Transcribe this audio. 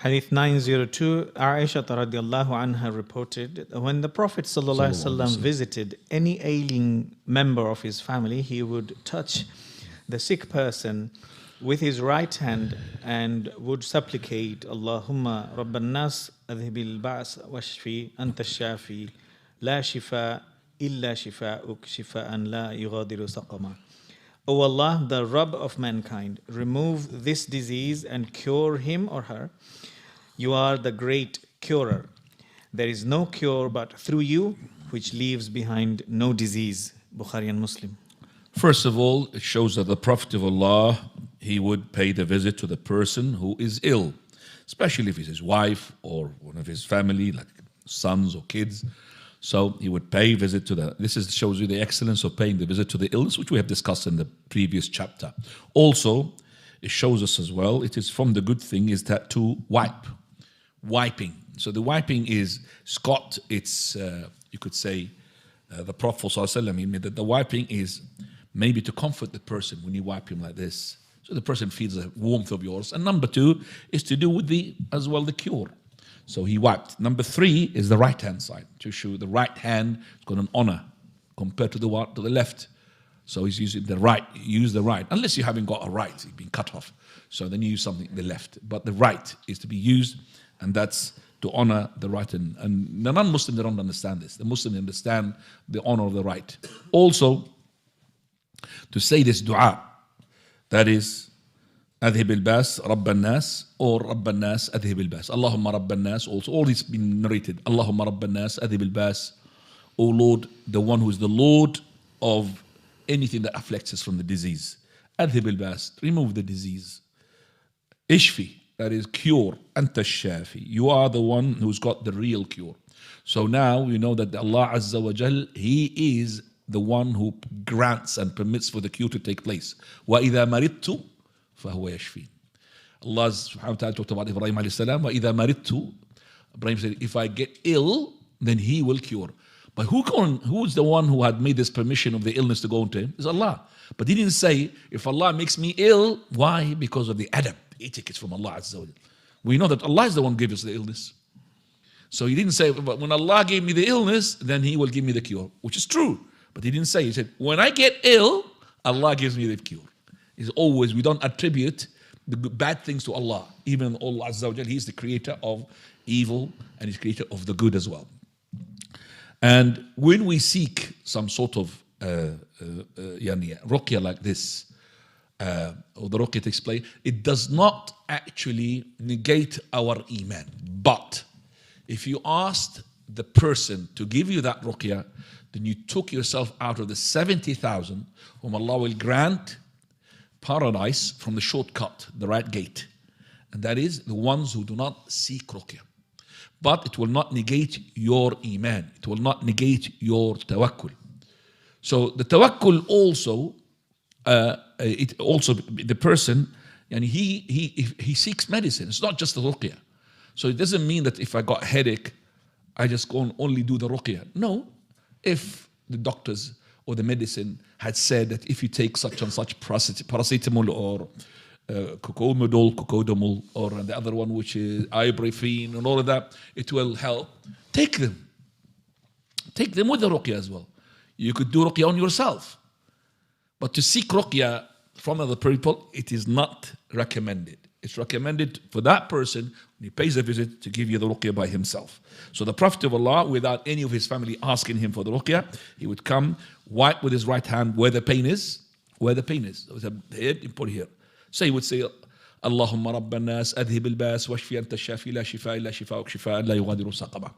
Hadith 902, Aisha radiallahu anha reported, when the Prophet sallallahu alaihi wasallam visited any ailing member of his family, he would touch the sick person with his right hand and would supplicate, Allahumma Rabban Nas adhibil ba's washfi anta shafi la shifa illa shifa'uk shifa'an la yughadiru saqama. O Allah, the Rabb of mankind, remove this disease and cure him or her. You are the great curer. There is no cure but through you, which leaves behind no disease. Bukhari and Muslim. First of all, it shows that the Prophet of Allah, he would pay the visit to the person who is ill, especially if it's his wife or one of his family, like sons or kids. So he would pay visit to the. This shows you the excellence of paying the visit to the illness, which we have discussed in the previous chapter. Also, it shows us as well, it is from the good thing is that to wiping. So the wiping is Scott. It's you could say the Prophet ﷺ, that the wiping is maybe to comfort the person when you wipe him like this, so the person feels the warmth of yours. And number two is to do with the cure. So he wiped. Number three is the right hand side, to show the right hand has got an honor compared to the left. So he's using the right. Use the right, unless you haven't got a right, you've been cut off. So then you use something the left. But the right is to be used, and that's to honor the right. And the non-Muslim, they don't understand this. The Muslims understand the honor of the right. Also, to say this dua, that is أذهب الباس رب الناس or رب الناس أذهب الباس. اللهم رب الناس, also all this been narrated. اللهم رب الناس أذهب الباس. O Lord, the one who is the Lord of anything that afflicts us from the disease. أذهب الباس, remove the disease. Ishfi, that is cure. أنت الشافي, you are the one who's got the real cure. So now we know that Allah Azza wa Jal, He is the one who grants and permits for the cure to take place. وإذا مرضت فهو يشفي. Allah subhanahu wa ta'ala talked about Ibrahim alayhi salam. وَإِذَا مَرِضْتُ, Ibrahim said, if I get ill, then he will cure. But who's the one who had made this permission of the illness to go into him? It's Allah. But he didn't say, if Allah makes me ill, why? Because of the adab, the etiquette from Allah Azza wa Jal. We know that Allah is the one who gave us the illness. So he didn't say, but when Allah gave me the illness, then He will give me the cure, which is true. But he didn't say, he said, when I get ill, Allah gives me the cure. Is always, we don't attribute the bad things to Allah. Even Allah Azza wa Jal, He's the creator of evil and He's creator of the good as well. And when we seek some sort of ruqya like this, or the ruqya takes place, it does not actually negate our iman. But if you asked the person to give you that ruqya, then you took yourself out of the 70,000 whom Allah will grant paradise from the shortcut, the right gate. And that is the ones who do not seek ruqya. But it will not negate your iman. It will not negate your tawakkul. So the tawakkul also, the person, and he seeks medicine. It's not just the ruqya. So it doesn't mean that if I got a headache, I just go and only do the ruqya. No. If the doctors or the medicine had said that if you take such and such paracetamol or cocodamol, or the other one which is ibuprofen and all of that, it will help. Take them. Take them with the ruqya as well. You could do ruqya on yourself. But to seek ruqya from other people, it is not recommended. It's recommended for that person, when he pays a visit, to give you the ruqya by himself. So the Prophet of Allah, without any of his family asking him for the ruqya, he would come, wipe with his right hand where the pain is. Where the pain is. So the head, you put here. So he would say, Allahumma Rabban Nas, adhib al-bas, washfi anta shafi, la shifa illa shifa'uk shifa'an la yughadiru saqama.